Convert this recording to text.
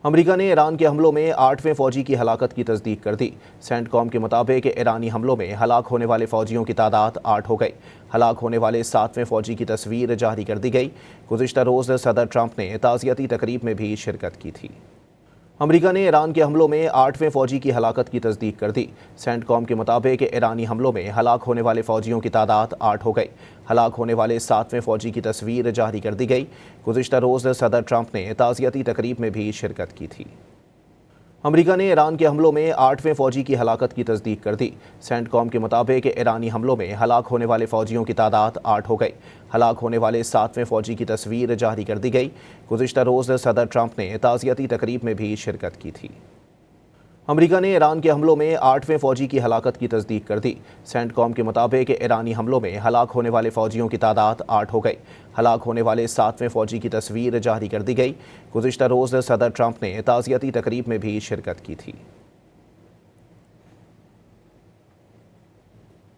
امریکہ نے ایران کے حملوں میں 8ویں فوجی کی ہلاکت کی تصدیق کر دی۔ سینٹ کام کے مطابق ایرانی حملوں میں ہلاک ہونے والے فوجیوں کی تعداد 8 ہو گئی۔ ہلاک ہونے والے 7ویں فوجی کی تصویر جاری کر دی گئی۔ گزشتہ روز صدر ٹرمپ نے تعزیتی تقریب میں بھی شرکت کی تھی۔ امریکہ نے ایران کے حملوں میں 8ویں فوجی کی ہلاکت کی تصدیق کر دی۔ سینٹ کام کے مطابق ایرانی حملوں میں ہلاک ہونے والے فوجیوں کی تعداد 8 ہو گئی۔ ہلاک ہونے والے 7ویں فوجی کی تصویر جاری کر دی گئی۔ گزشتہ روز صدر ٹرمپ نے تعزیتی تقریب میں بھی شرکت کی تھی۔ امریکہ نے ایران کے حملوں میں 8ویں فوجی کی ہلاکت کی تصدیق کر دی۔ سینٹ کام کے مطابق ایرانی حملوں میں ہلاک ہونے والے فوجیوں کی تعداد 8 ہو گئی۔ ہلاک ہونے والے 7ویں فوجی کی تصویر جاری کر دی گئی۔ گزشتہ روز صدر ٹرمپ نے تعزیتی تقریب میں بھی شرکت کی تھی۔ امریکہ نے ایران کے حملوں میں 8ویں فوجی کی ہلاکت کی تصدیق کر دی۔ سینٹ کام کے مطابق ایرانی حملوں میں ہلاک ہونے والے فوجیوں کی تعداد 8 ہو گئی۔ ہلاک ہونے والے 7ویں فوجی کی تصویر جاری کر دی گئی۔ گزشتہ روز صدر ٹرمپ نے تعزیتی تقریب میں بھی شرکت کی تھی۔